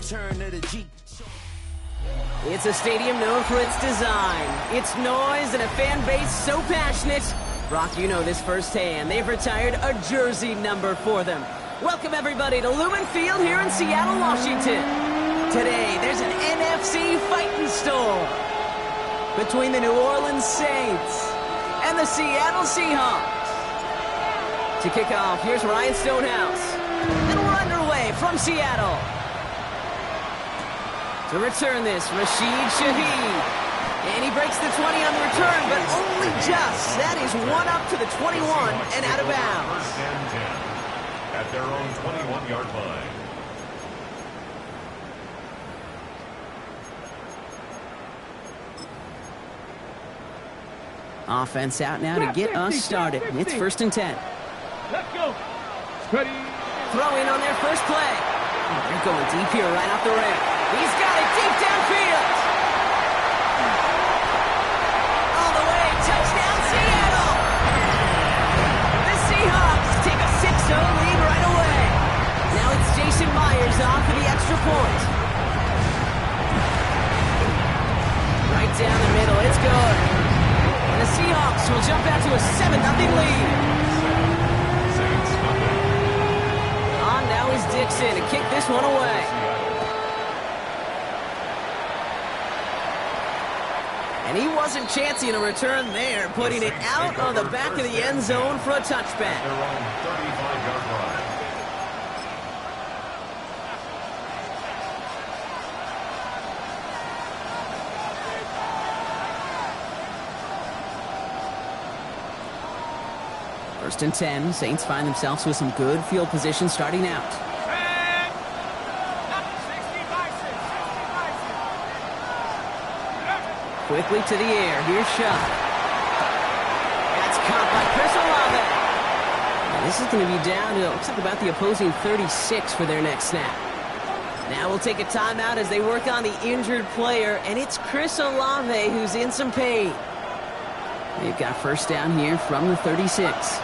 return of the G. It's a stadium known for its design, its noise, and a fan base so passionate. Brock, you know this firsthand. They've retired a jersey number for them. Welcome, everybody, to Lumen Field here in Seattle, Washington. Today, there's an NFC fighting storm between the New Orleans Saints and the Seattle Seahawks. To kick off, here's Ryan Stonehouse. And we're underway from Seattle. To return this, Rashid Shaheed. And he breaks the 20 on the return, but only just. That is one up to the 21 and out of bounds. First and 10 at their own 21-yard line. Offense out now to get us started. It's first and 10. Let's go. Ready. Throwing on their first play. They're going deep here right off the rim. He's got it deep downfield. All the way, touchdown Seattle. The Seahawks take a 6-0 lead right away. Now it's Jason Myers off for the extra point. Right down the middle, it's good. And the Seahawks will jump out to a 7-0 lead. Now is Dixon to kick this one away. And he wasn't chancing a return there, putting it out on the back of the end zone for a touchback. Their own 35-yard line. First and 10, Saints find themselves with some good field position starting out. Quickly to the air, here's Shuck. That's caught by Chris Olave. Now this is going to be down to, looks like about the opposing 36 for their next snap. Now we'll take a timeout as they work on the injured player, and it's Chris Olave who's in some pain. They've got first down here from the 36.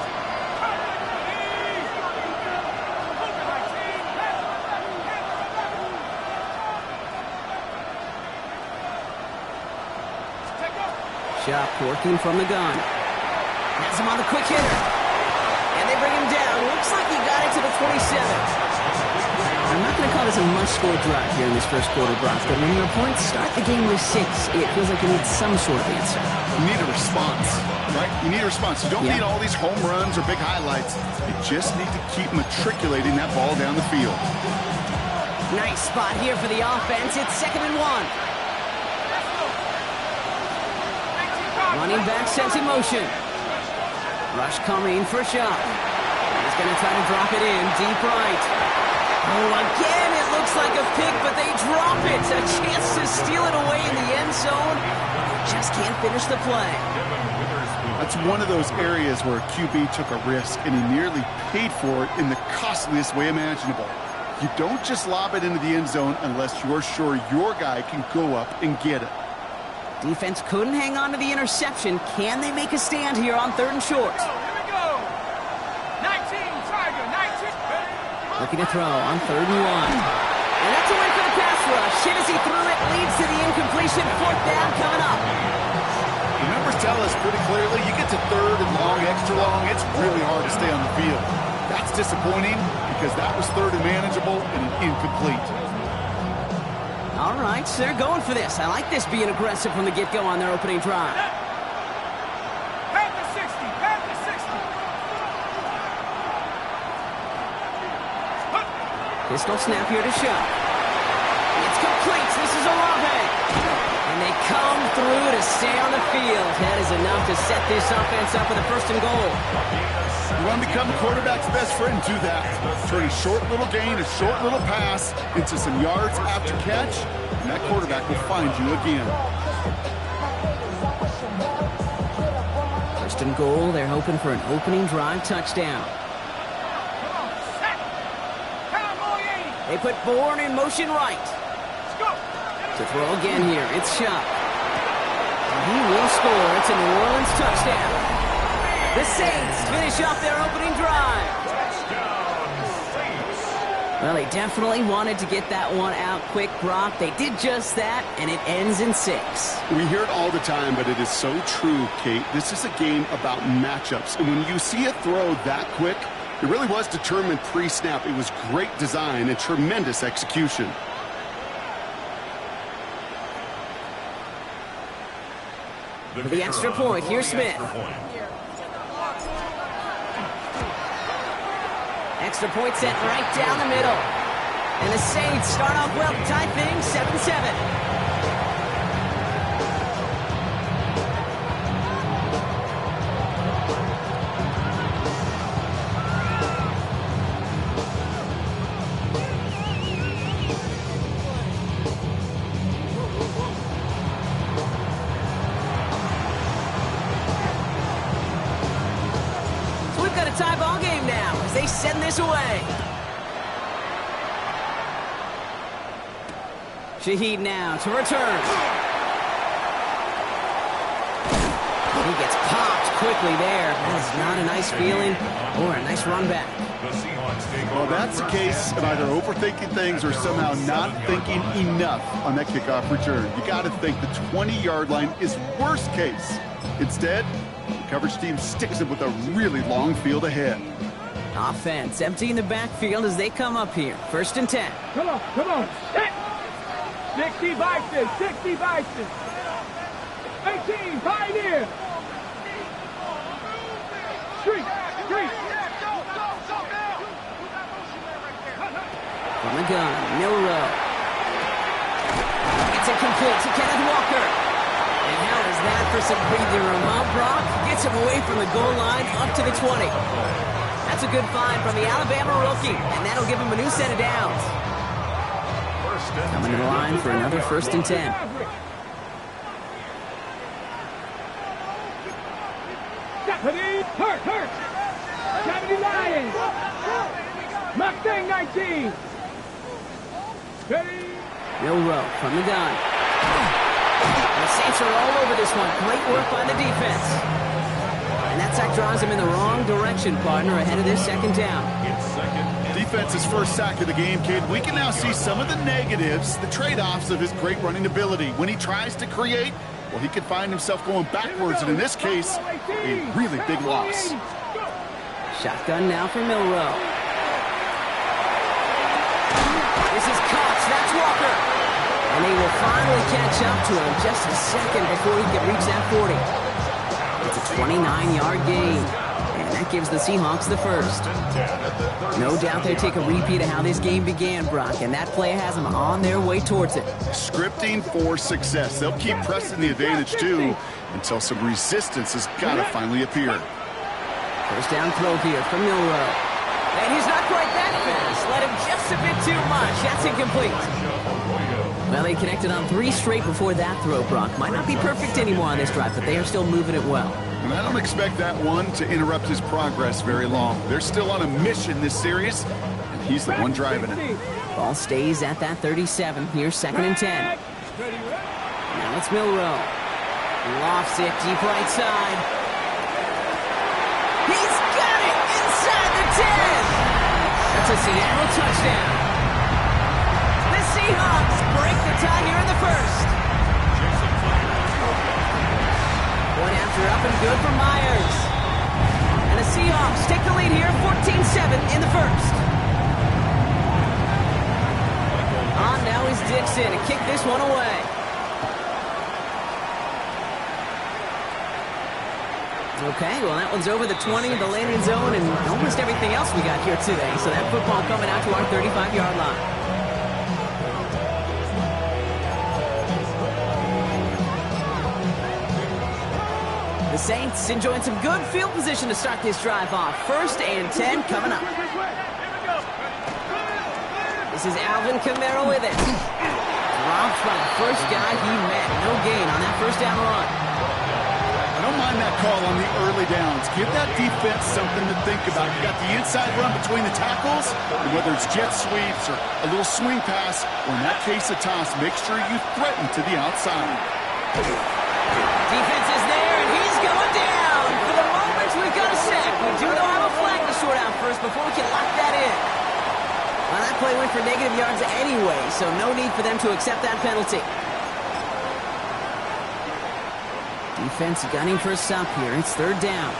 Shuck working from the gun. Has him on the quick hitter. And they bring him down. Looks like he got it to the 27. I'm not going to call this a must-score drive here in this first quarter, Brock, but when your opponents start the game with 6, it feels like you need some sort of answer. You need a response, right? You need a response. You don't need all these home runs or big highlights. You just need to keep matriculating that ball down the field. Nice spot here for the offense. It's 2nd and 1. Running back sent in motion. Rush coming for Shuck. He's going to try to drop it in deep right. Oh, again, it looks like a pick, but they drop it. A chance to steal it away in the end zone. Just can't finish the play. That's one of those areas where a QB took a risk, and he nearly paid for it in the costliest way imaginable. You don't just lob it into the end zone unless you're sure your guy can go up and get it. Defense couldn't hang on to the interception. Can they make a stand here on 3rd and short? Here we go. 19, Tiger, 19. Looking to throw on 3rd and 1. And that's a win for the pass rush. Hit as he threw it, leads to the incompletion. 4th down coming up. The numbers tell us pretty clearly, you get to 3rd and long, extra long, it's really hard to stay on the field. That's disappointing because that was 3rd and manageable and an incomplete. All right, so they're going for this. I like this being aggressive from the get-go on their opening drive. Pass the 60, pass the 60. Pistol snap here to Shuck. It's complete. This is Olave. And they come through to stay on the field. That is enough to set this offense up with a 1st and goal. You want to become the quarterback's best friend, do that. Turn a short little gain, a short little pass into some yards after catch, and that quarterback will find you again. 1st and goal, they're hoping for an opening drive touchdown. They put Bourne in motion right. To throw again here, it's Shuck. And he will score. It's a New Orleans touchdown. The Saints finish off their opening drive. Well, they definitely wanted to get that one out quick, Brock. They did just that, and it ends in 6. We hear it all the time, but it is so true, Kate. This is a game about matchups. And when you see a throw that quick, it really was determined pre-snap. It was great design and tremendous execution. For the extra point, here's Smith. Extra point set right down the middle. And the Saints start off well to tie things 7-7. Tie ball game now as they send this away. Shaheed now to return. He gets popped quickly there. That is not a nice feeling or a nice run back. Well, that's the case of either overthinking things or somehow not thinking enough on that kickoff return. You got to think the 20-yard line is worst case. Instead, the coverage team sticks it with a really long field ahead. Offense emptying the backfield as they come up here. 1st and 10. Come on. Hit. 60 Bison, 60 Bison. 18, Pioneer. Street. From the gun, Milrow. It's incomplete to Kenneth Walker. And how is that for some breathing room, huh, Brock? Gets him away from the goal line up to the 20. That's a good find from the Alabama rookie, and that'll give him a new set of downs. Coming to the line for another 1st and 10. Hurt. 70 Lions. Mustang 19. Ready. Milrow from the gun. The Saints are all over this one. Great work by the defense. And that sack draws him in the wrong direction, partner, ahead of their 2nd down. Defense's first sack of the game, kid. We can now see some of the negatives, the trade-offs of his great running ability. When he tries to create, well, he can find himself going backwards, and in this case, a really big loss. Shotgun now for Milrow. This is Cox. That's Walker. And they will finally catch up to him just a second before he can reach that 40. It's a 29-yard gain. And that gives the Seahawks the 1st. No doubt they take a repeat of how this game began, Brock, and that play has them on their way towards it. Scripting for success. They'll keep pressing the advantage, too, until some resistance has got to finally appear. 1st down throw here from Milrow. And he's not quite that fast. Let him just a bit too much. That's incomplete. Well, they connected on 3 straight before that throw, Brock. Might not be perfect anymore on this drive, but they are still moving it well. And I don't expect that one to interrupt his progress very long. They're still on a mission this series, and he's the one driving it. Ball stays at that 37. Here's 2nd and 10. Now it's Milrow. Lofts it deep right side. He's got it inside the 10. That's a Seattle touchdown. The Seahawks break the tie here in the 1st. One after up and good for Myers. And the Seahawks take the lead here 14-7 in the 1st. On now is Dixon to kick this one away. Okay, well that one's over the 20, the landing zone, and almost everything else we got here today. So that football coming out to our 35-yard line. The Saints enjoying some good field position to start this drive off. 1st and 10 coming up. This is Alvin Kamara with it. Dropped by the first guy he met. No gain on that 1st down run. I don't mind that call on the early downs. Give that defense something to think about. You got the inside run between the tackles, and whether it's jet sweeps or a little swing pass, or in that case a toss, make sure you threaten to the outside. Defense is there, and he's going down. For the moment, we've got a sack. We do know how a flag to sort out first before we can lock that in. Well, that play went for negative yards anyway, so no need for them to accept that penalty. Defense gunning for a stop here. It's third down.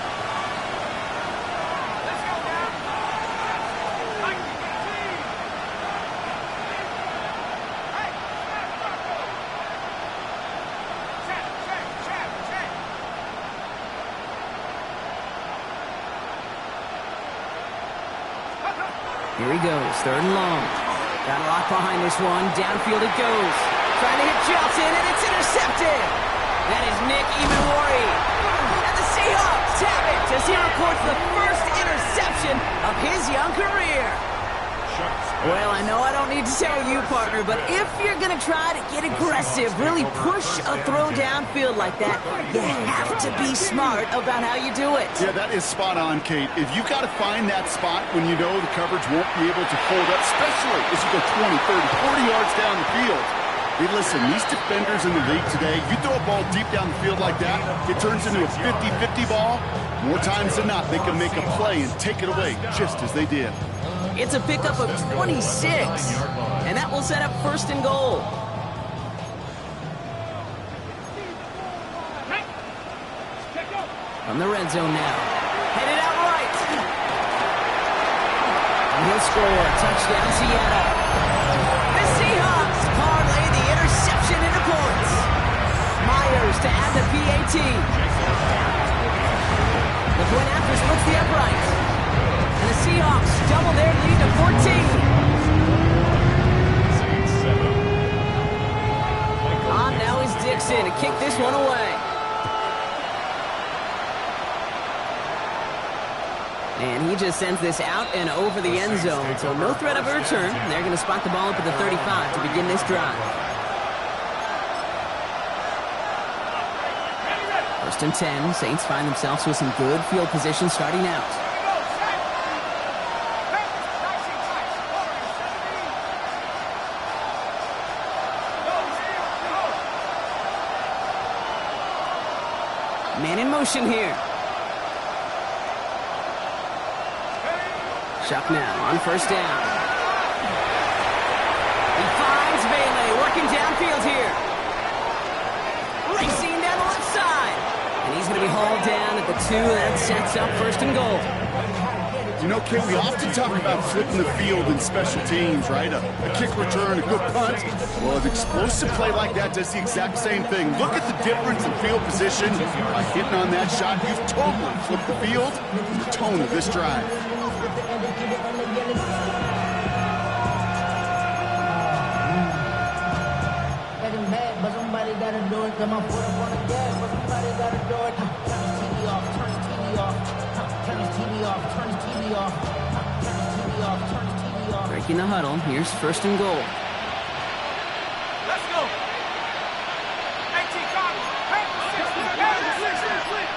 Here he goes, third and long. Got a lock behind this one. Downfield it goes. Trying to hit Johnson, and it's intercepted. That is Nick Imanwari. And the Seahawks have it as he reports the first interception of his young career. Well, I know I don't need to tell you, partner, but if you're going to try to get aggressive, really push a throw downfield like that, you have to be smart about how you do it. Yeah, that is spot on, Kate. If you've got to find that spot when you know the coverage won't be able to hold up, especially as you go 20, 30, 40 yards down the field. Hey, listen, these defenders in the league today, you throw a ball deep down the field like that, it turns into a 50-50 ball. More times than not, they can make a play and take it away just as they did. It's a pickup of 26, and that will set up first and goal. From the red zone now. Headed out right. And he'll score. Touchdown, Seattle. The Seahawks parlay the interception into points. Myers to add the PAT. The point after splits the upright. And the Seahawks double their lead to 14. On now is Dixon to kick this one away. And he just sends this out and over the end zone. So no threat of a return. They're going to spot the ball up at the 35 to begin this drive. First and 10. Saints find themselves with some good field position starting out. Man in motion here. Chuck now on first down. He finds Bailey working downfield here. Racing down the left side. And he's going to be hauled down at the 2. That sets up first and goal. You know, Kate, we often talk about flipping the field in special teams, right? A kick return, a good punt. Well, an explosive play like that does the exact same thing. Look at the difference in field position. By hitting on that shot, you've totally flipped the field and the tone of this drive. But somebody gotta do it. Come on, put up on the gas, but somebody gotta do it. Turn his TV off, turn his TV off. Turn his TV off, turn his TV off. Turn his TV off, turn his TV off. Breaking the huddle. Here's first and goal. Let's go. 18 Congress. Pass the 60. Pass the 60.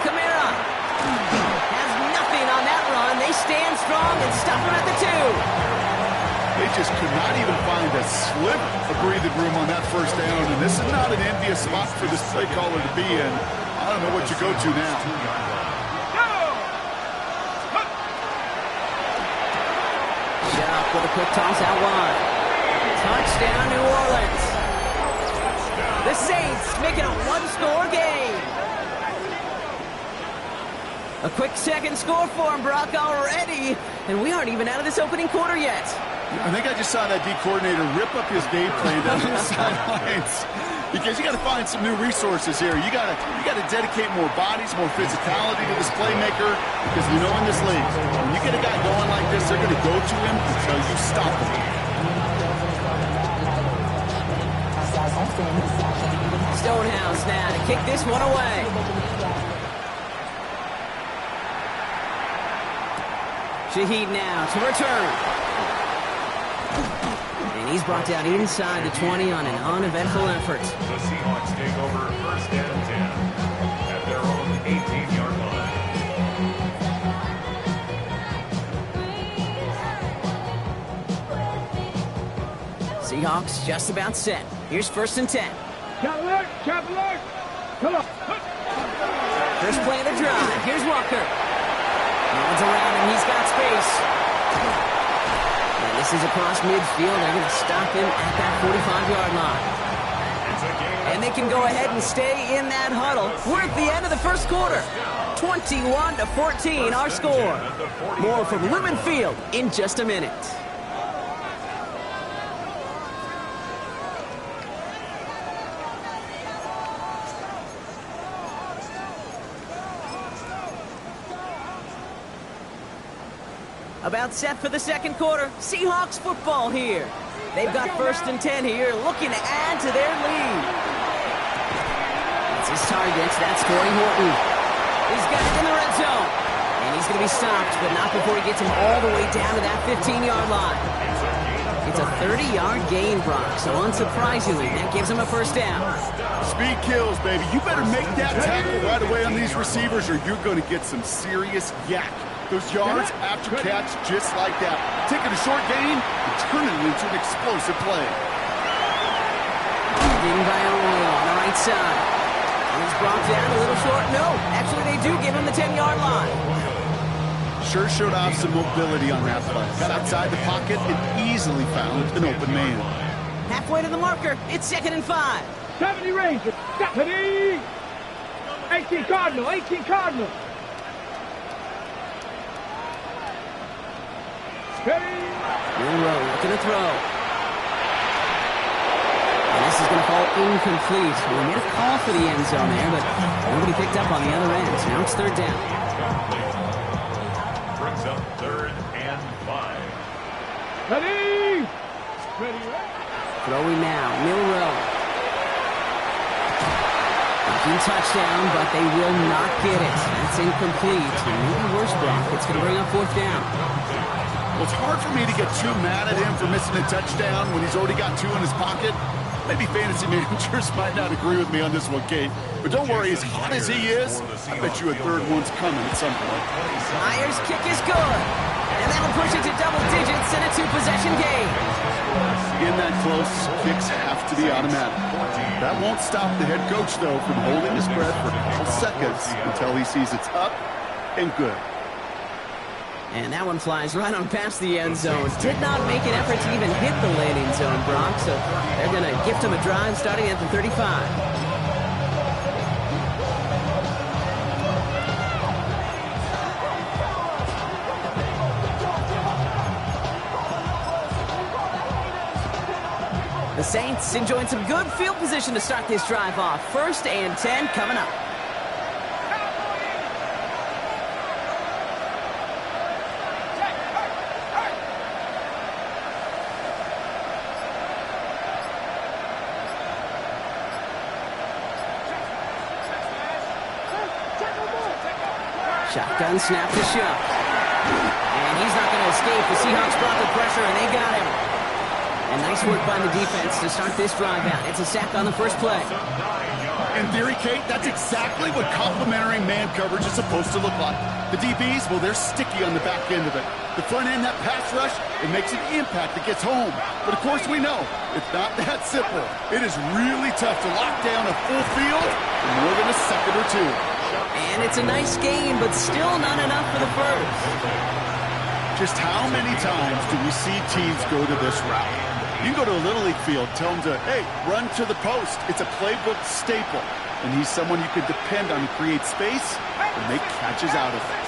Camara has nothing on that run. They stand strong and stop him at the 2. They just could not even find a sliver of breathing room on that first down, and this is not an envious spot for this play caller to be in. I don't know what you go to now. Shock with a quick toss out wide. Touchdown, New Orleans. The Saints making a one-score game. A quick second score for him, Brock, already, and we aren't even out of this opening quarter yet. I think I just saw that D coordinator rip up his game plan down the sidelines because you got to find some new resources here. You got to dedicate more bodies, more physicality to this playmaker because you know in this league, when you get a guy going like this, they're going to go to him until you stop him. Stonehouse now to kick this one away. Shaheed now to return. And he's brought down inside the 20 on an uneventful effort. The Seahawks take over first and 10 at their own 18-yard line. Seahawks just about set. Here's first and 10. Cadillac, Cadillac. Come on. First play of the drive. Here's Walker. around him. He's got space. And this is across midfield. They're going to stop him at that 45-yard line. And they can go ahead and stay in that huddle. We're at the end of the first quarter. 21-14, our score. More from Lumen Field in just a minute. About set for the second quarter. Seahawks football here. They've got 1st and 10 here, looking to add to their lead. It's his target. That's Corey Horton. He's got it in the red zone. And he's going to be stopped, but not before he gets him all the way down to that 15-yard line. It's a 30-yard gain, Brock, so unsurprisingly, that gives him a first down. Speed kills, baby. You better make that tackle right away on these receivers or you're going to get some serious yak. Those yards after catch just like that. Taking a short gain and turning it into an explosive play. In by Owen on the right side. And he's brought down a little short. No, actually they do give him the 10-yard line. Sure showed off some mobility on that play. Got outside the pocket and easily found an open man. Halfway to the marker. It's 2nd and 5. 70 Rangers. 70. 18 Cardinal. 18 Cardinal. Monroe looking to throw. And this is going to fall incomplete. We made a call for the end zone there, but nobody picked up on the other end. So now it's 3rd down. Brings up 3rd and 5. Ready. Throwing now. Monroe. Touchdown, but they will not get it. That's incomplete. And maybe worse, Brock. It's going to bring up 4th down. Well, it's hard for me to get too mad at him for missing a touchdown when he's already got 2 in his pocket. Maybe fantasy managers might not agree with me on this one, Kate. But don't worry, as hot as he is, I bet you a 3rd one's coming at some point. Myers' kick is good. And that'll push it to double digits and a 2-possession game. In that close, kicks have to be automatic. That won't stop the head coach, though, from holding his breath for a couple seconds until he sees it's up and good. And that one flies right on past the end zone. Did not make an effort to even hit the landing zone, Brock. So they're going to gift him a drive starting at the 35. The Saints enjoying some good field position to start this drive off. 1st and 10 coming up. Shotgun snap to Shuck. And he's not going to escape. The Seahawks brought the pressure, and they got him. And nice work by the defense to start this drive out. It's a sack on the first play. In theory, Kate, that's exactly what complementary man coverage is supposed to look like. The DBs, well, they're sticky on the back end of it. The front end, that pass rush, it makes an impact that gets home. But, of course, we know it's not that simple. It is really tough to lock down a full field in more than a second or 2. And it's a nice game, but still not enough for the first. Just how many times do we see teams go to this route? You can go to a Little League field, tell them to, hey, run to the post. It's a playbook staple. And he's someone you can depend on to create space and make catches out of it.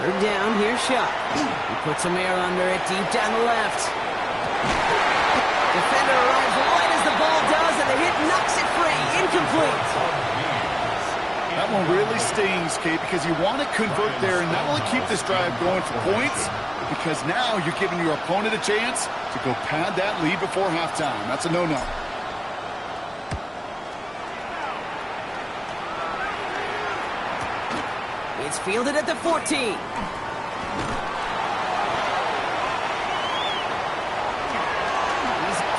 3rd down, here's Shuck. He puts some air under it deep down the left. Defender arrives right as the ball does, and the hit knocks it free. Incomplete. That one really stings, Kate, because you want to convert there and not only keep this drive going for points, but because now you're giving your opponent a chance to go pad that lead before halftime. That's a no-no. It's fielded at the 14. He's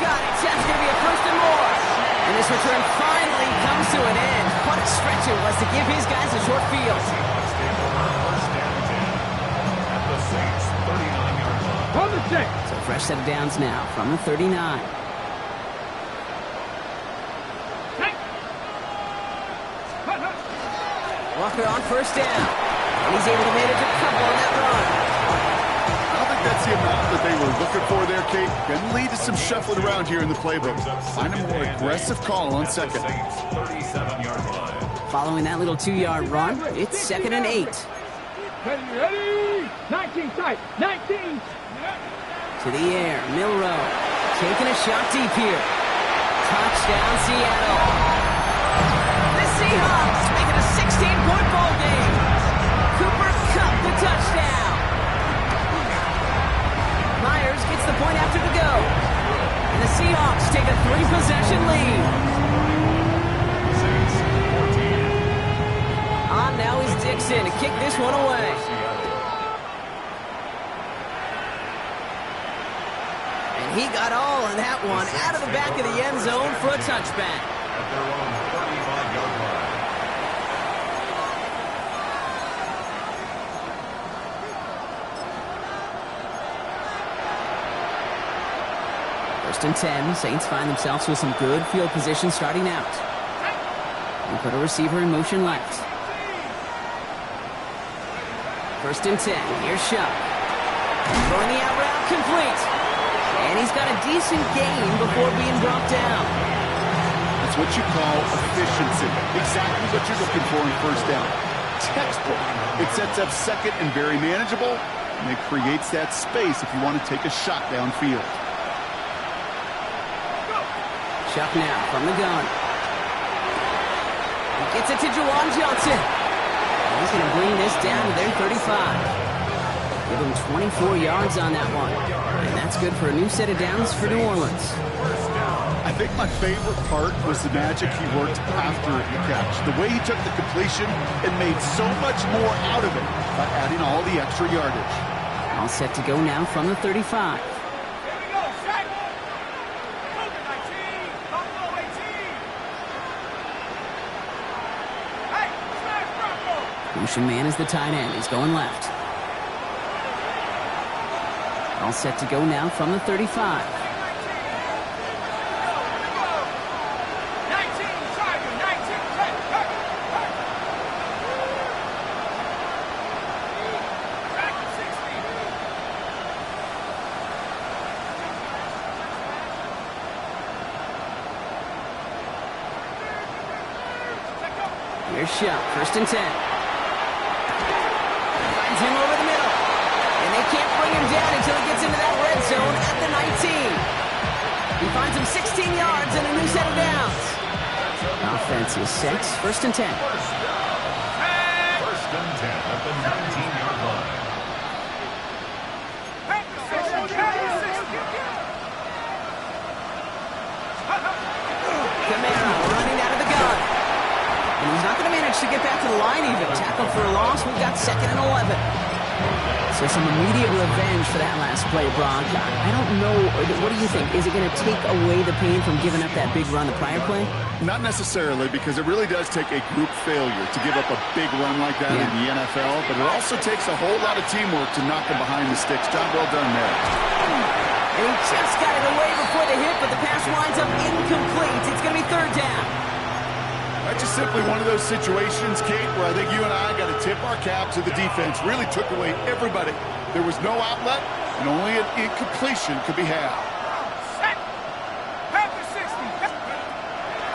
got it. That's going to be a 1st and more. And this return finally comes to an end. What a stretch it was to give his guys a short field. On the 6. So fresh set of downs now from the 39. first down. And he's able to manage a couple on that run. I don't think that's the amount that they were looking for there, Kate. Going to lead to some shuffling around here in the playbook. Find a more aggressive call on second. 37-yard line. Following that little 2-yard run, it's 2nd and 8. Ready? 19 tight. 19. To the air, Milrow taking a shot deep here. Touchdown, Seattle. The Seahawks make it a 16-point ball game. Cooper Kupp the touchdown. Myers gets the point after the go. And the Seahawks take a 3-possession lead. Saints 14. On now is Dixon to kick this one away. He got all of that one out of the back of the end zone for a touchback. At their own 35-yard line. First and 10, Saints find themselves with some good field position starting out. We put a receiver in motion left. First and 10, here's Shuck. Throwing the out route complete. And he's got a decent gain before being brought down. That's what you call efficiency. Exactly what you're looking for in first down. Textbook. It sets up second and very manageable, and it creates that space if you want to take a shot downfield. Shuck now from the gun. He gets it to Juwan Johnson. And he's going to bring this down to their 35. Give him 24 yards on that one. And that's good for a new set of downs for New Orleans. I think my favorite part was the magic he worked after the catch. The way he took the completion and made so much more out of it by adding all the extra yardage. All set to go now from the 35. Here we go, set. Move it, 19. Buffalo 18. Hey, smash Bronco. Ocean Man is the tight end. He's going left. All set to go now from the 35. 19, Tiger, 19, hey. Back to 60. Here's Shuck, first and 10. Finds him over the middle. And they can't bring him down until he gets into that red zone at the 19. He finds him 16 yards and a new set of downs. Offense is set, first and 10. First and 10 at the 19-yard line. Camara running out of the gun. And he's not going to manage to get back to the line even. Tackle for a loss. We've got 2nd and 11. So some immediate revenge for that last play, Brock. I don't know. What do you think? Is it going to take away the pain from giving up that big run the prior play? Not necessarily, because it really does take a group failure to give up a big run like that in the NFL, but it also takes a whole lot of teamwork to knock them behind the sticks. Job well done there. And he just got it away before the hit, but the pass winds up incomplete. It's going to be 3rd down. That's just simply one of those situations, Kate, where I think you and I got to tip our cap to the defense. Really took away everybody. There was no outlet, and only an incompletion could be had. Set. Back to 60.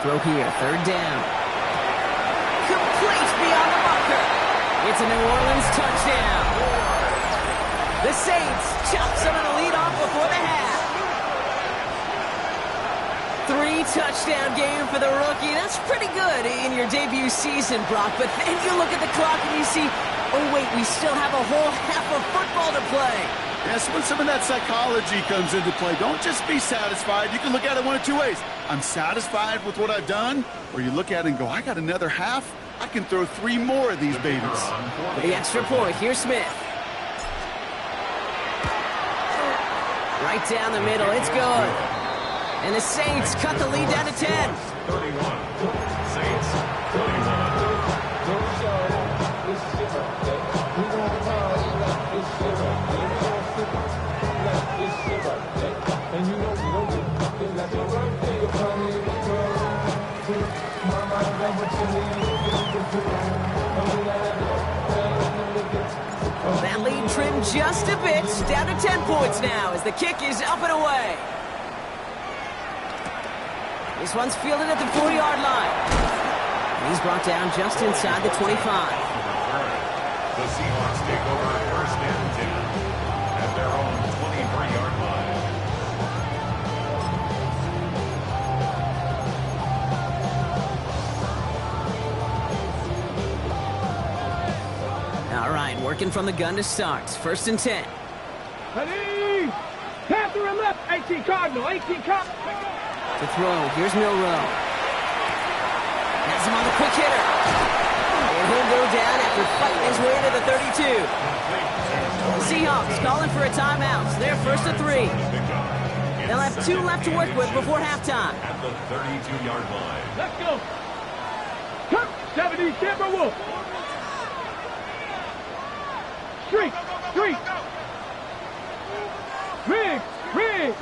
Throw here, 3rd down. Complete beyond the marker. It's a New Orleans touchdown. The Saints chop some of the lead off before the half. 3-touchdown game for the rookie. That's pretty good in your debut season, Brock. But then you look at the clock and you see, oh, wait, we still have a whole half of football to play. Yes, when some of that psychology comes into play, don't just be satisfied. You can look at it one of two ways. I'm satisfied with what I've done, or you look at it and go, I got another half. I can throw 3 more of these babies. For the extra point, here's Smith. Right down the middle, it's good. And the Saints cut the lead down to 10. 31. Saints 31. just a bit. Down to 10 points now as the kick is up and away. This one's fielded at the 40-yard line. And he's brought down just inside the 25. The Seahawks take over first and 10 at their own 23-yard line. All right, working from the gun to start. First and 10. Ready? Panther and left. 18 Cardinal. 18 Cardinal. To throw, here's Milrow. Has him on the quick hitter. And he'll go down after fighting his way to the 32. The Seahawks calling for a timeout. They're first to 3. They'll have 2 left to work with before halftime. At the 32-yard line. Let's go. Come. 70 Timberwolf. Street. Street. Rig. Rig.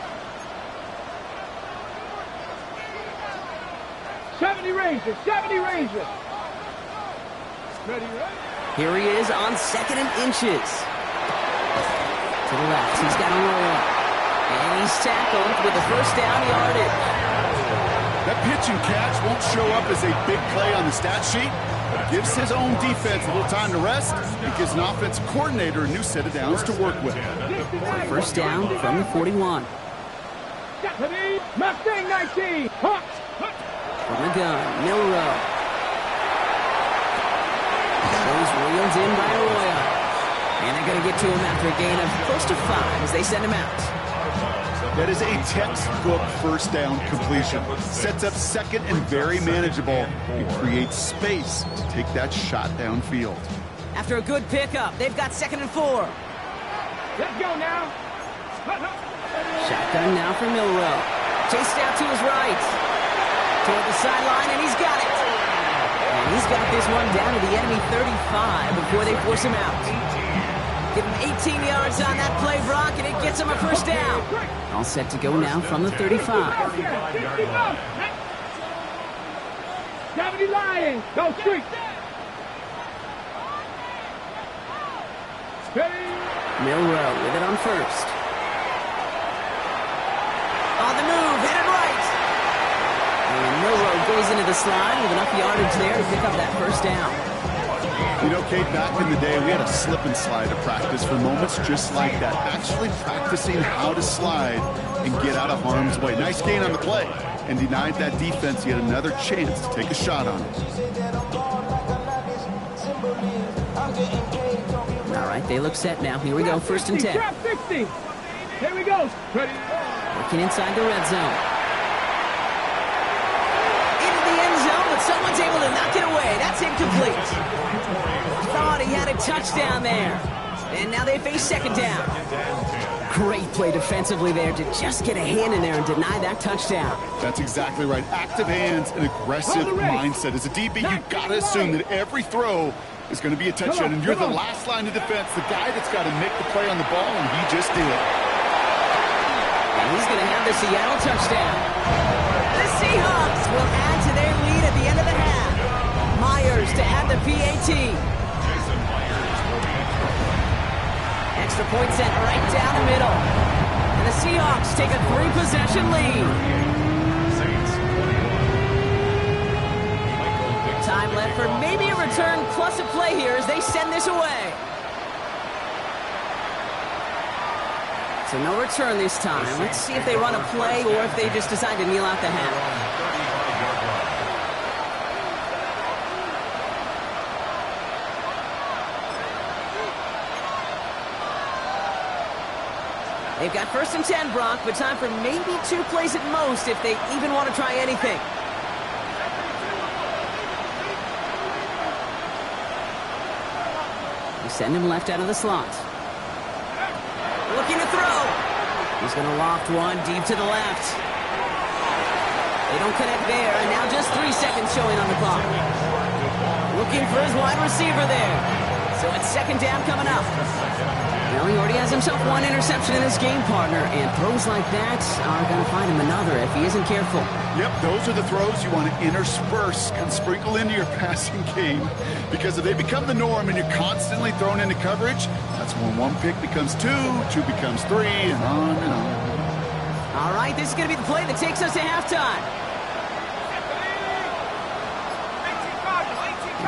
70 Rangers. 70 Rangers. Ready, right? Here he is on 2nd and inches. To the left, he's got a roll. And he's tackled with the first down yardage. That pitch and catch won't show up as a big play on the stat sheet, but gives his own defense a little time to rest and gives an offensive coordinator a new set of downs to work with. First down from the 41. Mustang 19. Hawks. From the gun, Milrow. Goes reeled in by Arroyo. And they're going to get to him after a gain of close to 5 as they send him out. That is a textbook first down completion. Sets up second and very manageable. It creates space to take that shot downfield. After a good pickup, they've got 2nd and 4. Let's go now. Shotgun now for Milrow. Chased out to his right. Toward the sideline, and he's got it. And he's got this one down to the enemy 35 before they force him out. Give him 18 yards on that play, Brock, and it gets him a first down. All set to go now from the 35. 70 Lions. Go street. Milrow with it on first. On the move, headed right. And Milrow goes into the slide with enough yardage there to pick up that first down. You know, Kate, back in the day, we had a slip and slide to practice for moments just like that. Actually practicing how to slide and get out of harm's way. Nice gain on the play and denied that defense yet another chance to take a shot on it. All right, they look set now. Here we go, first and 10. Trap 60. Here we go. Ready. Working inside the red zone. Into the end zone, but someone's able to knock it away. That's incomplete. Thought he had a touchdown there. And now they face second down. Great play defensively there to just get a hand in there and deny that touchdown. That's exactly right. Active hands and aggressive mindset. As a DB, you've got to assume that every throw is going to be a touchdown, and you're the last line of defense, the guy that's got to make the play on the ball, and he just did. And he's going to have the Seattle touchdown. The Seahawks will add to their lead at the end of the half. Myers to add the PAT. Extra point sent right down the middle. And the Seahawks take a 3-possession lead. Time left for maybe a return plus a play here as they send this away. So no return this time. Let's see if they run a play or if they just decide to kneel out the half. They've got first and 10, Brock, but time for maybe 2 plays at most if they even want to try anything. They send him left out of the slot. Looking to throw. He's going to loft one deep to the left. They don't connect there, and now just 3 seconds showing on the clock. Looking for his wide receiver there. So it's second down coming up. Well, he already has himself one interception in this game, partner, and throws like that are going to find him another if he isn't careful. Yep, those are the throws you want to intersperse and sprinkle into your passing game, because if they become the norm and you're constantly thrown into coverage, that's when one pick becomes two becomes three, and on and on. All right, this is going to be the play that takes us to halftime.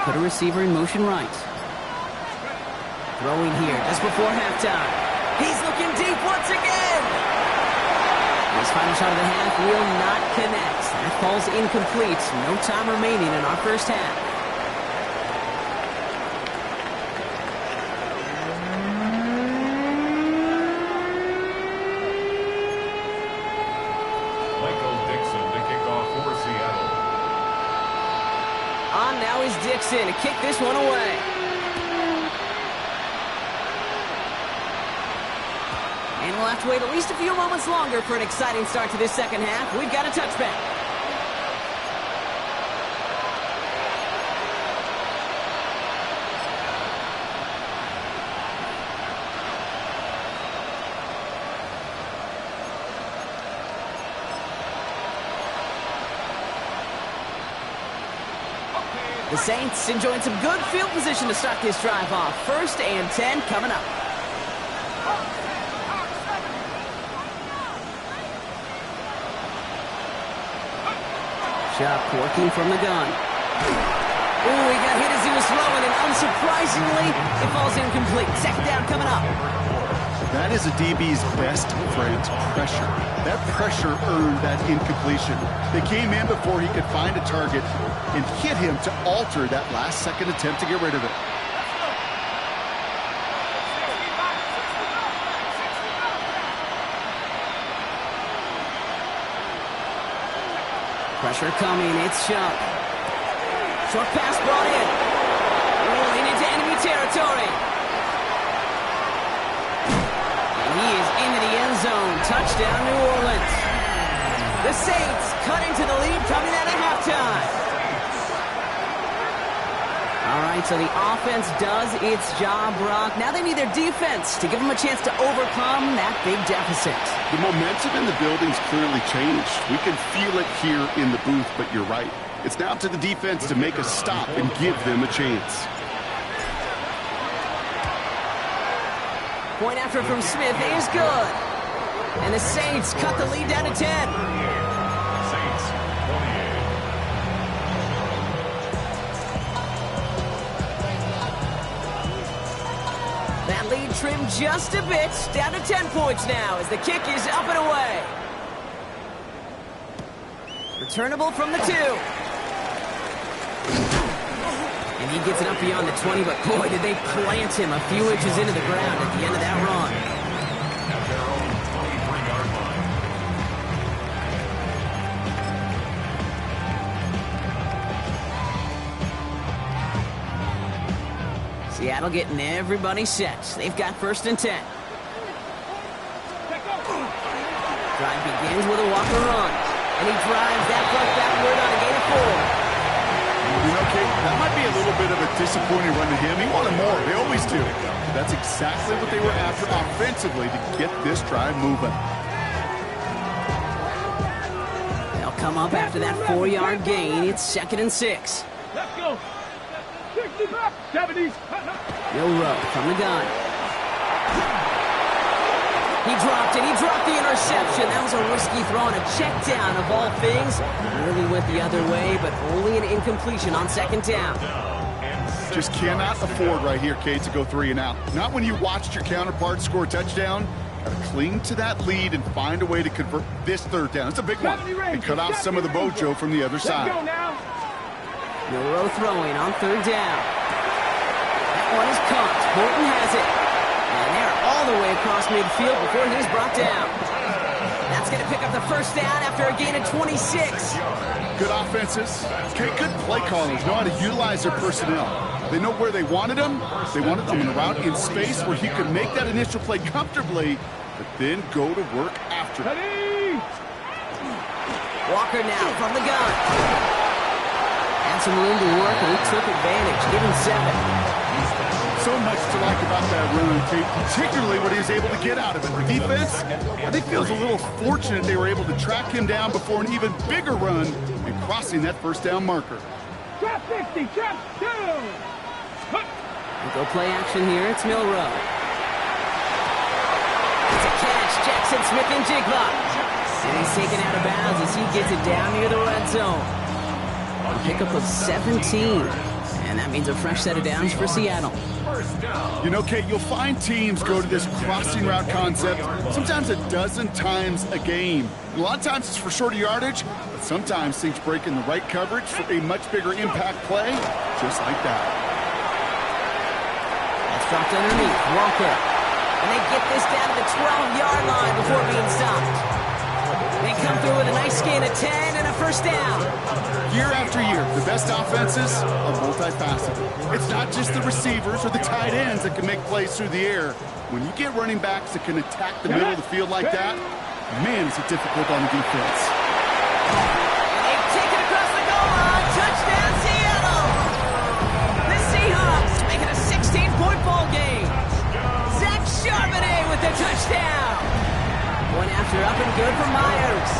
Put a receiver in motion right. Throwing here just before halftime. He's looking deep once again. His final shot of the half will not connect. That falls incomplete. No time remaining in our first half. Michael Dixon to kick off for Seattle. On now is Dixon to kick this one away. And we'll have to wait at least a few moments longer for an exciting start to this second half. We've got a touchback. The Saints enjoying some good field position to start this drive off. 1st and 10 coming up. Shot working from the gun. Ooh, he got hit as he was throwing, and unsurprisingly, it falls incomplete. Second down coming up. That is a DB's best friend, pressure. That pressure earned that incompletion. They came in before he could find a target and hit him to alter that last-second attempt to get rid of it. Pressure coming, it's Chuck. Short pass brought in. Rolling into enemy territory. And he is into the end zone. Touchdown, New Orleans. The Saints cut into the lead coming out of halftime. All right, so the offense does its job, Brock. Now they need their defense to give them a chance to overcome that big deficit. The momentum in the building's clearly changed. We can feel it here in the booth, but you're right. It's now to the defense to make a stop and give them a chance. Point after from Smith is good. And the Saints cut the lead down to 10. Saints 28. That lead trimmed just a bit, down to 10 points now as the kick is up and away. Returnable from the 2. And he gets it up beyond the 20, but boy, did they plant him a few inches into the ground at the end of that run. At their own 23-yard line. Seattle getting everybody set. They've got 1st and 10. Drive begins with a Walker run. And he drives that puck backward on a gain of 4. You know, Kate, that might be a little bit of a disappointing run to him. He wanted more. They always do. That's exactly what they were after offensively to get this drive moving. They'll come up after that 4-yard gain. It's 2nd and 6. Let's go. 60 back. 70s. Milrow from the gun. He dropped it. He dropped the interception. That was a risky throw and a check down of all things. Really went the other way, but only an incompletion on 2nd down. Just cannot afford right here, Kate, to go 3 and out. Not when you watched your counterpart score a touchdown. Got to cling to that lead and find a way to convert this 3rd down. It's a big one. And cut off some of the mojo from the other side. Milrow throwing on 3rd down. That one is caught. Morton has it. And they're all the way across midfield before he's brought down. That's going to pick up the 1st down after a gain of 26. Good offenses. Okay, good play callers know how to utilize their personnel. They know where they wanted him. They wanted him in a route in space where he could make that initial play comfortably, but then go to work after it. Walker now from the gun. Had some room to work, and he took advantage. Give him 7. So much to like about that run, Kate, particularly what he was able to get out of it. The defense, I think, feels a little fortunate they were able to track him down before an even bigger run and crossing that first down marker. Trap 50, trap 2. We'll go play action here. It's Milrow. It's a catch. Jackson Smith and Jigba. And he's taken out of bounds as he gets it down near the red zone. A pickup of 17. And that means a fresh set of downs for Seattle. You know, Kate, you'll find teams go to this crossing route concept sometimes a dozen times a game. A lot of times it's for shorter yardage, but sometimes things break in the right coverage for a much bigger impact play, just like that. That's dropped underneath. Walker. And they get this down to the 12-yard line before being stopped. They come through with a nice gain of 10 and a first down. Year after year, the best offenses are multifaceted. It's not just the receivers or the tight ends that can make plays through the air. When you get running backs that can attack the middle of the field like that, man, is it difficult on the defense. And they take it across the goal line. Touchdown, Seattle! The Seahawks make it a 16-point ball game. Zach Charbonnet with the touchdown. One after up and good for Myers.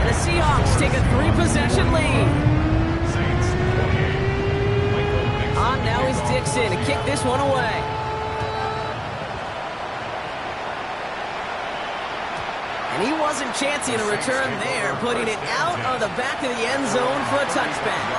And the Seahawks take a 3-possession lead. On now is Dixon to kick this one away. And he wasn't chancing a return there, putting it out of the back of the end zone for a touchback.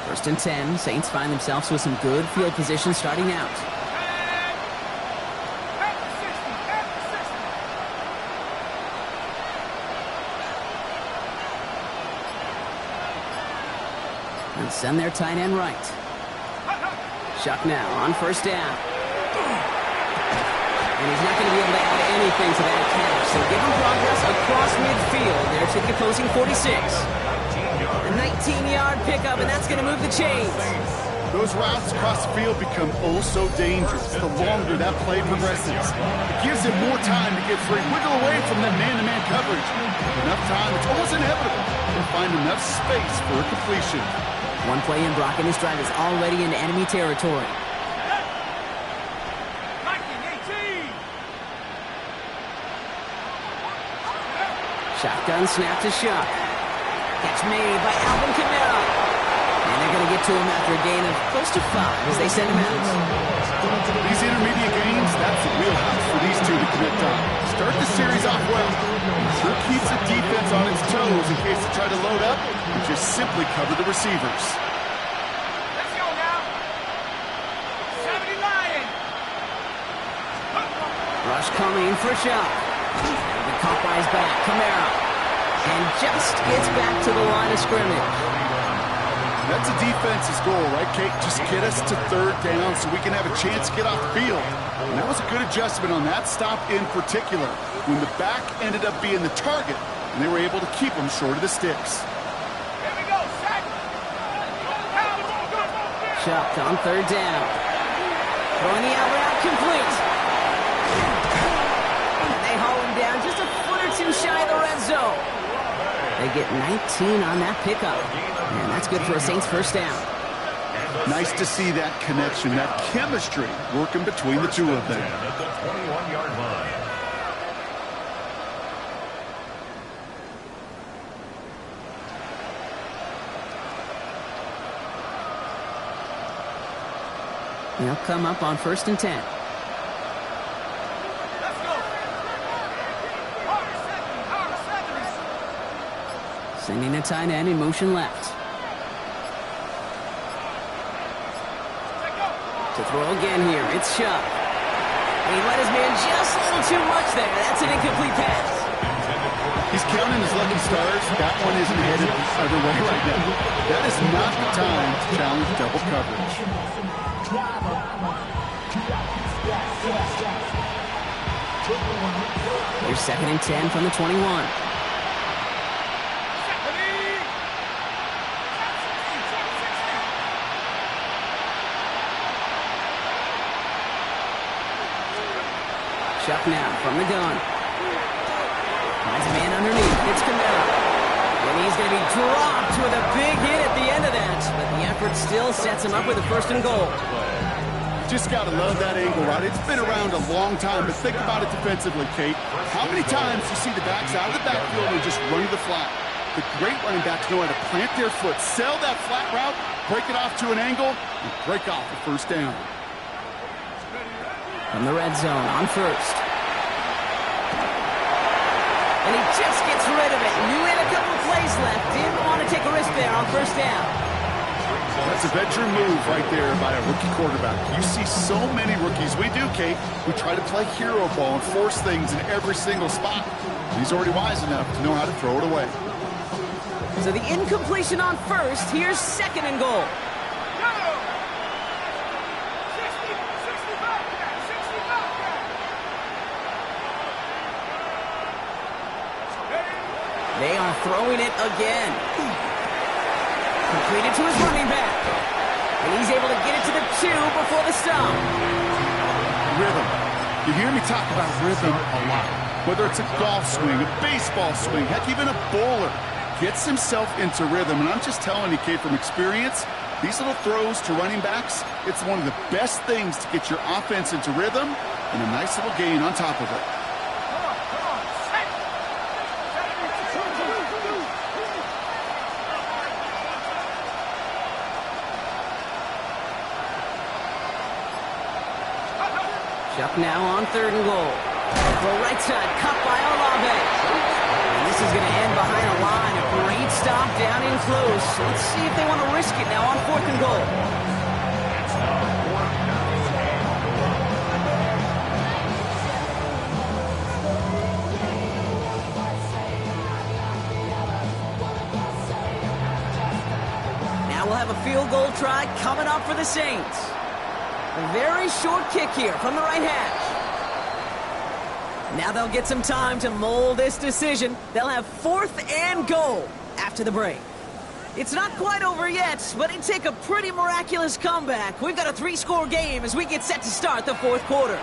First and 10, Saints find themselves with some good field position starting out. And send their tight end right. Shuck now on first down. And he's not going to be able to add anything to that catch, so give him progress across midfield there to the opposing 46. A 19-yard pickup, and that's going to move the chains. Those routes across the field become oh so dangerous the longer that play progresses. It gives him more time to get free, wiggle away from that man-to-man coverage. Enough time, it's almost inevitable to find enough space for a completion. One play in, Brock, and his drive is already into enemy territory. 19-18. Shotgun snap to Shuck. Catch made by Alvin Kamara. And they're going to get to him after a gain of close to 5 as they send him out. These intermediate gains, that's the wheelhouse for these two to connect on. Start the series off well. Sure keeps the defense on its toes in case they try to load up and just simply cover the receivers. Let's go now. 70 Lion. Rush coming for Shuck. And the caught by his back. Kamara. And just gets back to the line of scrimmage. That's a defense's goal, right, Kate? Just get us to third down so we can have a chance to get off the field. And that was a good adjustment on that stop in particular, when the back ended up being the target, and they were able to keep him short of the sticks. Here we go, sack. Shuck on third down. Throwing the out route complete. And they haul him down just a foot or two shy of the red zone. They get 19 on that pickup. And that's good for a Saints first down. Nice to see that connection, that chemistry working between the two of them. At the 21-yard line. They'll come up on first and 10. Let's go. Hard seven. Sending a tight end in motion left. To throw again here, it's Shuck. And he let his man just a little too much there. That's an incomplete pass. He's counting his lucky stars. That one isn't headed the other way right now. That is not the time to challenge double coverage. Here's second and 10 from the 21. Chuck now from the gun. Nice man underneath. It's Camara. And he's going to be dropped with a big hit at the end of that. But the effort still sets him up with a 1st and goal. Just got to love that angle, right? It's been around a long time, but think about it defensively, Kate. How many times you see the backs out of the backfield and just run to the flat? The great running backs know how to plant their foot, sell that flat route, break it off to an angle, and break off the 1st down. From the red zone on 1st. And he just gets rid of it. Knew he had a couple of plays left. Didn't want to take a risk there on 1st down. That's a veteran move right there by a rookie quarterback. You see so many rookies. We do, Kate. We try to play hero ball and force things in every single spot. He's already wise enough to know how to throw it away. So the incompletion on 1st. Here's 2nd and goal. They are throwing it again. Completed to his running back. And he's able to get it to the 2 before the stop. Rhythm. You hear me talk about rhythm a lot. Whether it's a golf swing, a baseball swing, heck, even a bowler gets himself into rhythm. And I'm just telling you, Kate, from experience, these little throws to running backs, it's one of the best things to get your offense into rhythm and a nice little gain on top of it. Chuck now on 3rd and goal. The right side cut by Olave. And this is going to end behind a line. A great stop down in close. Let's see if they want to risk it now on 4th and goal. Now we'll have a field goal try coming up for the Saints. A very short kick here from the right hash. Now they'll get some time to mold this decision. They'll have 4th and goal after the break. It's not quite over yet, but it'd take a pretty miraculous comeback. We've got a 3-score game as we get set to start the 4th quarter.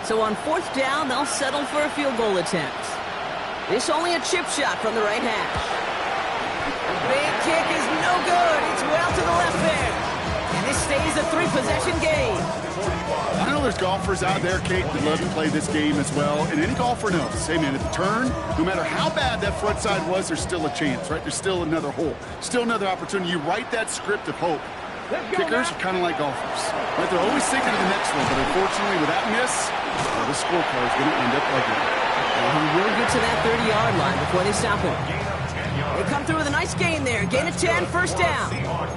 So on 4th down, they'll settle for a field goal attempt. This only a chip shot from the right hash. The big kick is no good. It's well to the left there. And this stays a 3-possession game. I know there's golfers out there, Kate, that love to play this game as well. And any golfer knows, hey, man, at the turn, no matter how bad that front side was, there's still a chance, right? There's still another hole, still another opportunity. You write that script of hope. Kickers are kind of like golfers, right? They're always thinking of the next one, but unfortunately, with that miss, well, the scorecard is going to end up ugly. Well, he will get to that 30-yard line before they stop him. They come through with a nice gain there. Gain of 10, 1st down.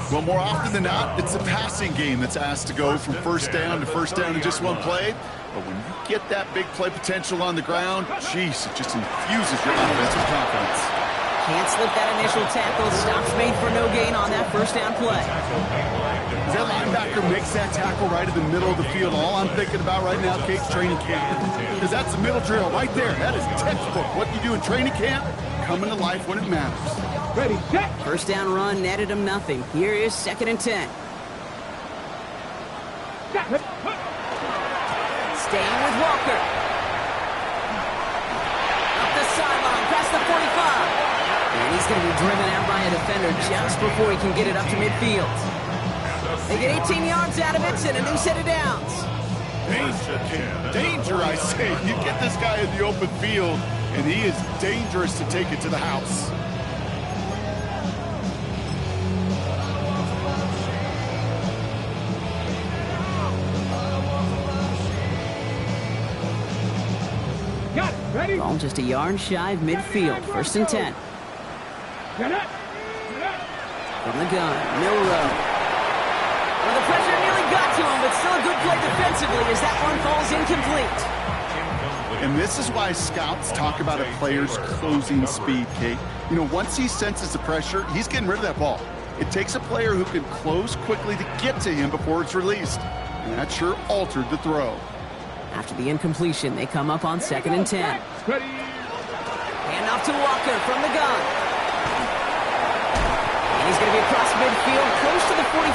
Well, more often than not, it's a passing game that's asked to go from 1st down to 1st down in just one play. But when you get that big play potential on the ground, geez, it just infuses your offensive confidence. Can't slip that initial tackle. Stops made for no gain on that 1st down play. As that linebacker makes that tackle right in the middle of the field, all I'm thinking about right now, Kate's training camp. Because that's the middle drill right there. That is textbook. What you do in training camp, coming to life when it matters. Ready, set. 1st down run netted him nothing. Here is 2nd and 10. Staying with Walker. Up the sideline, past the 45. And he's going to be driven out by a defender just before he can get it up to midfield. They get 18 yards out of it and a new set of downs. Danger, I say. You get this guy in the open field, and he is dangerous to take it to the house. Got it. Ready? Ball just a yard shy of midfield. 1st and 10. Get it. From the gun, Milrow. Well, the pressure nearly got to him, but still a good play defensively as that one falls incomplete. And this is why scouts talk about a player's closing speed, Kate. You know, once he senses the pressure, he's getting rid of that ball. It takes a player who can close quickly to get to him before it's released. And that sure altered the throw. After the incompletion, they come up on 2nd and 10. Hand off to Walker from the gun. And he's going to be across midfield, close to the 45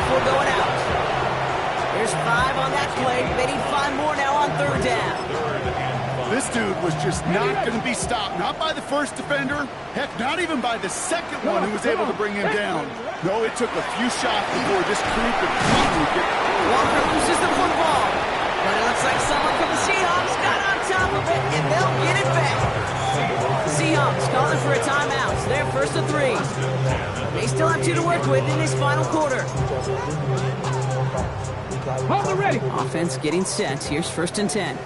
before going out. There's 5 on that play. They need 5 more now on 3rd down. This dude was just not going to be stopped. Not by the first defender. Heck, not even by the second one who was able to bring him down. No, it took a few shots before this crew could finally get... Walker loses the football. But it looks like someone from the Seahawks got on top of it, and they'll get it back. The Seahawks calling for a timeout. So they're 1st and 3. They still have 2 to work with in this final quarter. Hold it ready. Offense getting set. Here's 1st and 10.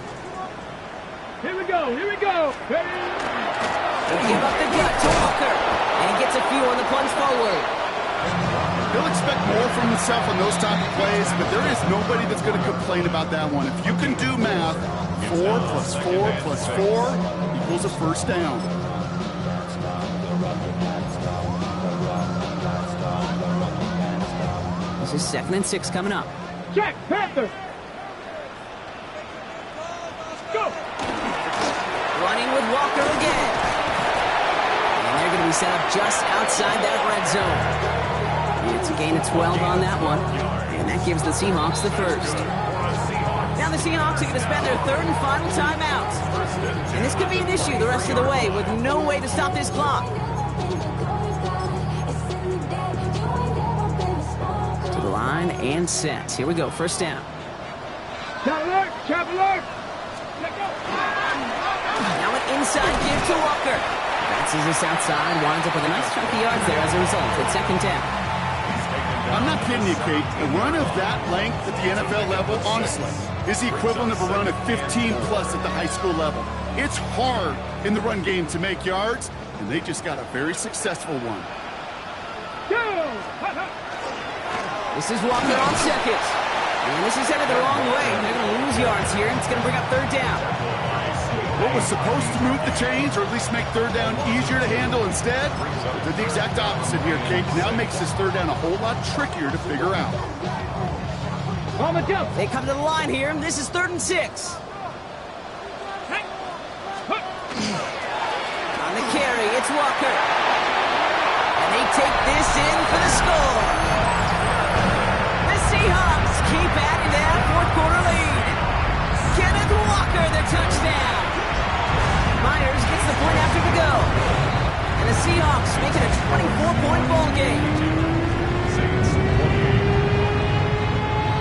Here we go. Here we go. Ready? They give up the gut to Walker, and gets a few on the plunge forward. He'll expect more from himself on those type of plays, but there is nobody that's going to complain about that one. If you can do math, 4 plus 4 plus 4 equals a 1st down. This is 2nd and 6 coming up. Check, Panther. Go. Running with Walker again. And they're going to be set up just outside that red zone. It's a gain of 12 on that one. And that gives the Seahawks the 1st. Now the Seahawks are going to spend their 3rd and final timeout. And this could be an issue the rest of the way with no way to stop this clock. To the line and set. Here we go, 1st down. Trap alert. Trap alert. Let go. Now an inside give to Walker. Bounces this outside, winds up with a nice chunk of yards there as a result. It's 2nd down. I'm not kidding you, Kate. A run of that length at the NFL level, honestly, is the equivalent of a run of 15-plus at the high school level. It's hard in the run game to make yards, and they just got a very successful one. Go. This is Walker on 2nd. And this is headed the wrong way. They're going to lose yards here, and it's going to bring up 3rd down. What was supposed to move the chains, or at least make 3rd down easier to handle instead, did the exact opposite here, Kate. Now makes this 3rd down a whole lot trickier to figure out. On the jump. They come to the line here, and this is 3rd and 6. On the carry, it's Walker. And they take this in for the score. The Seahawks keep adding that 4th quarter lead. Kenneth Walker, the touchdown. Myers gets the point after the go. And the Seahawks make it a 24-point ball game.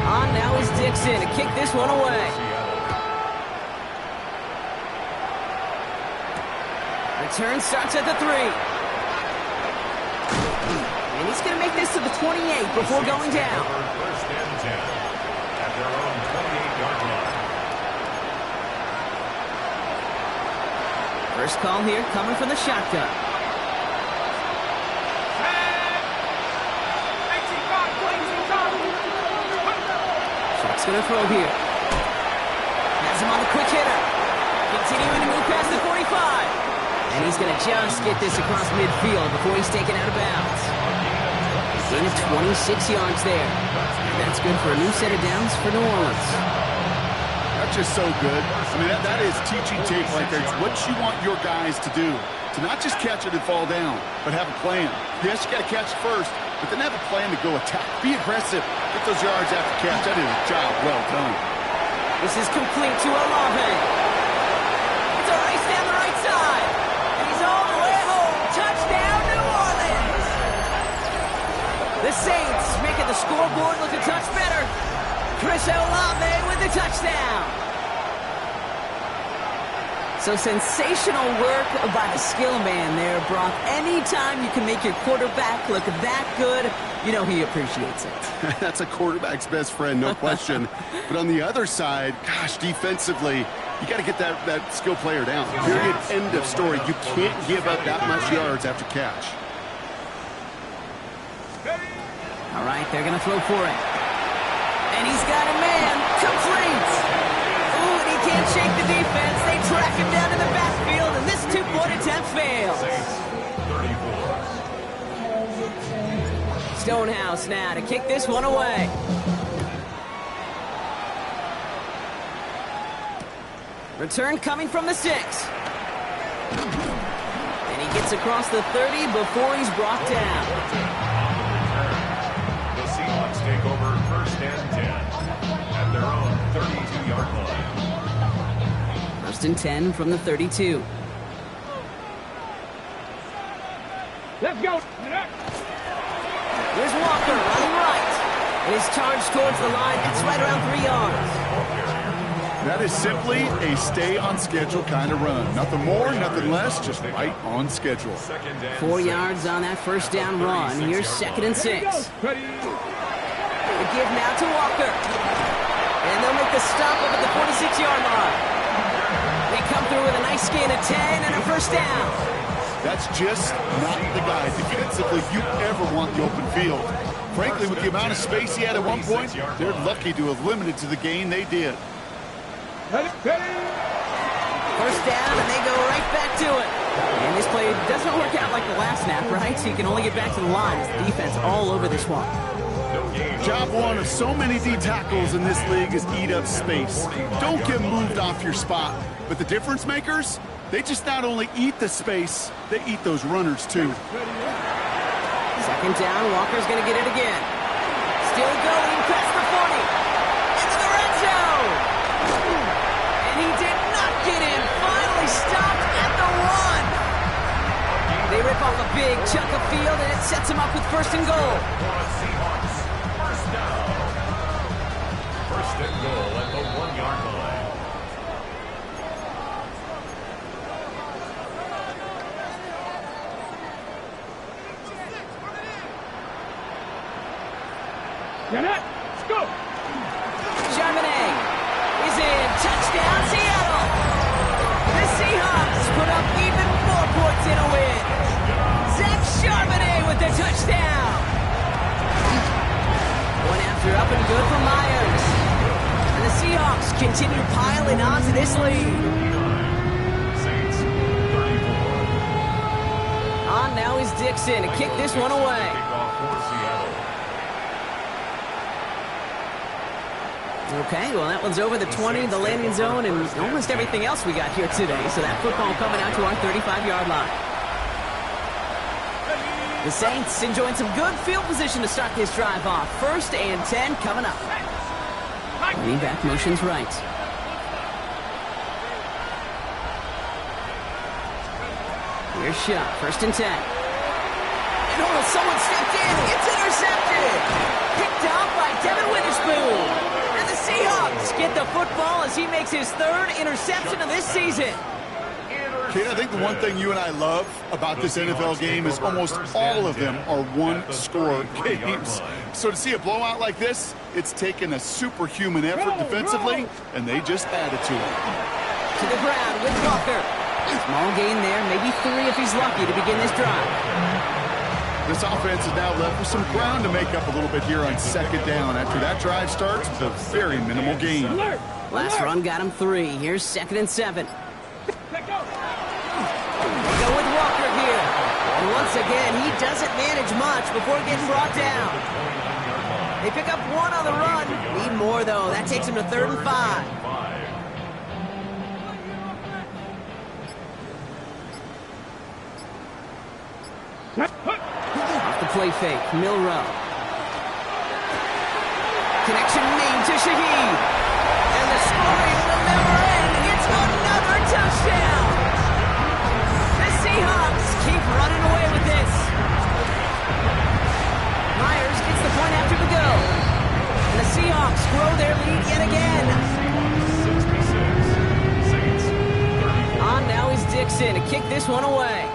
On now is Dixon to kick this one away. Return starts at the 3. And he's going to make this to the 28 before going down. 1st and 10 at their own 28-yard line. First call here coming from the shotgun. 18-5, 18-5. Shark's going to throw here. Has him on the quick hitter. Continuing to move past the 45. And he's going to just get this across midfield before he's taken out of bounds. Gain of 26 yards there. And that's good for a new set of downs for New Orleans. That's just so good. I mean, that is teaching tape right there. It's what you want your guys to do. To not just catch it and fall down, but have a plan. Yes, you got to catch it first, but then have a plan to go attack. Be aggressive. Get those yards after catch. That is a job well done. This is complete to Olave. It's a race down the right side. And he's all the way home. Touchdown, New Orleans. The Saints making the scoreboard look a touch better. Chris Olave with the touchdown. So sensational work by the skill man there, Brock. Anytime you can make your quarterback look that good, you know he appreciates it. That's a quarterback's best friend, no question. But on the other side, gosh, defensively, you got to get that skill player down. Period, end of story. You can't give up that much yards after catch. All right, they're going to throw for it. And he's got a man. Complete. Ooh, and he can't shake the defense. They track him down to the backfield, and this two-point attempt fails. Stonehouse now to kick this one away. Return coming from the 6. And he gets across the 30 before he's brought down. The Seahawks take over 1st and 10 at their own 32-yard line. 1st and 10 from the 32. Let's go. Here's Walker running right. And his charge towards the line. That's right around 3 yards. That is simply a stay-on-schedule kind of run. Nothing more, nothing less, just right on schedule. 4 yards on that first down run. Here's 2nd and 6. The give now to Walker. And they'll make the stop up at the 46-yard line. They come through with a nice gain of 10 and a first down. That's just not the guy defensively you ever want the open field. Frankly, with the amount of space he had at one point, they're lucky to have limited to the gain they did. First down, and they go right back to it. And this play doesn't work out like the last snap, right? So you can only get back to the line. The defense all over this one. Job one of so many D tackles in this league is eat up space. Don't get moved off your spot. But the difference makers, they just not only eat the space, they eat those runners too. 2nd down, Walker's going to get it again. Still going past the 40. Into the red zone. And he did not get in. Finally stopped at the 1. They rip off a big chunk of field, and it sets him up with 1st and goal. Seahawks, 1st down. 1st and goal at the 1-yard line. Let's go. Charbonnet is in. Touchdown, Seattle. The Seahawks put up even more points in a win. Zach Charbonnet with the touchdown. One after up and good for Myers. And the Seahawks continue piling on to this lead. Saints, 34. On now is Dixon to kick this one away. Kickoff for Seattle. Okay, well, that one's over the 20, the landing zone, and almost everything else we got here today. So that football coming out to our 35-yard line. The Saints enjoying some good field position to start this drive off. 1st and 10 coming up. Lean back motions right. Here's shot. 1st and 10. And someone stepped in. It's intercepted. Picked off by Devin Witherspoon. And the Seahawks get the football as he makes his 3rd interception of this season. Kate, I think the one thing you and I love about this NFL game is almost all of them are one-score games. So to see a blowout like this, it's taken a superhuman effort defensively, and they just added to it. To the ground with Walker. Small gain there, maybe 3 if he's lucky to begin this drive. This offense is now left with some ground to make up a little bit here on 2nd down after that drive starts with a very minimal gain. Last run got him 3. Here's 2nd and 7. Let go. They go with Walker here. And once again, he doesn't manage much before getting brought down. They pick up 1 on the run. Need more, though. That takes him to 3rd and 5. Off the play fake, Milrow. Connection made to Shaheed. And the scoring will never end. It's another touchdown. The Seahawks keep running away with this. Myers gets the point after the go. And the Seahawks grow their lead yet again. 66. Saints, 34. On now is Dixon to kick this one away.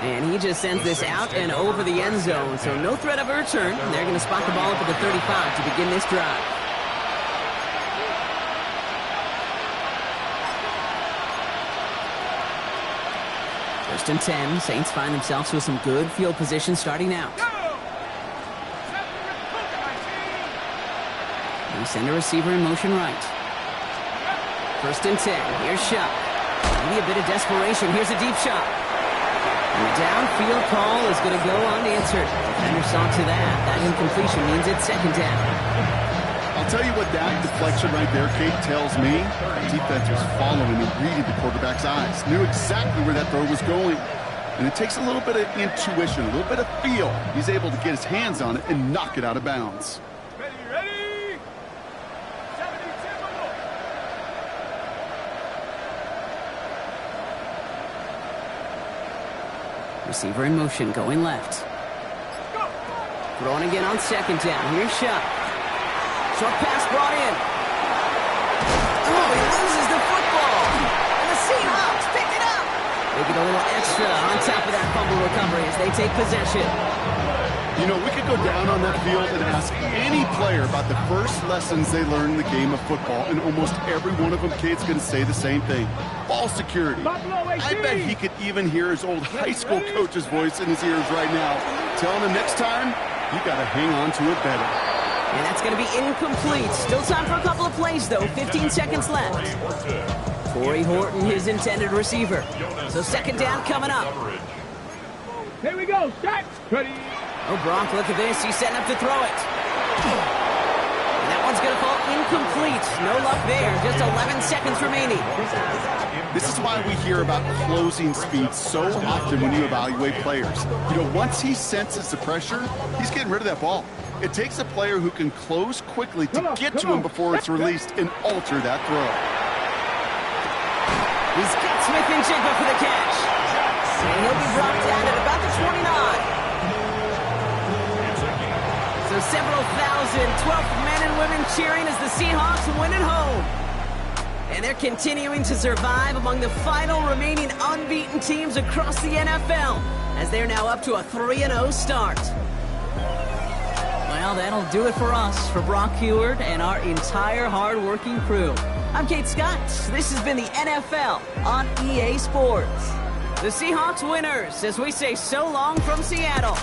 And he just sends this out and over the end zone, so no threat of a return. And they're going to spot the ball up at the 35 to begin this drive. First and 10, Saints find themselves with some good field position starting out. They send a receiver in motion right. First and 10, here's Shot. Maybe a bit of desperation, here's a deep shot. And the downfield call is going to go unanswered. Defender saw to that. That incompletion means it's second down. I'll tell you what that deflection right there, Kate, tells me. The defense was following and reading the quarterback's eyes. Knew exactly where that throw was going. And it takes a little bit of intuition, a little bit of feel. He's able to get his hands on it and knock it out of bounds. Ready? 72. Receiver in motion, going left. Throwing again on second down. Here's Shot. Short pass brought in. Oh, he loses the football. And the Seahawks pick it up. They get a little extra on top of that fumble recovery as they take possession. You know, we could go down on that field and ask any player about the first lessons they learned in the game of football, and almost every one of them, Kate's going to say the same thing. Ball security. I bet he could even hear his old high school coach's voice in his ears right now, telling him next time, you got to hang on to it better. And that's going to be incomplete. Still time for a couple of plays, though. 15 seconds left. Corey Horton, his intended receiver. So second down coming up. Here we go. Start. Ready. Oh, Gronk, look at this. He's setting up to throw it. And that one's going to fall incomplete. No luck there. Just 11 seconds remaining. This is why we hear about closing speed so often when you evaluate players. You know, once he senses the pressure, he's getting rid of that ball. It takes a player who can close quickly to get to him before it's released and alter that throw. He's got Smith and Jigba for the catch. And he'll be dropped down at about the 29. So several thousand 12th men and women cheering as the Seahawks win at home. And they're continuing to survive among the final remaining unbeaten teams across the NFL as they're now up to a 3-0 start. Well, that'll do it for us, for Brock Heward and our entire hard-working crew. I'm Kate Scott. This has been the NFL on EA Sports. The Seahawks winners as we say so long from Seattle.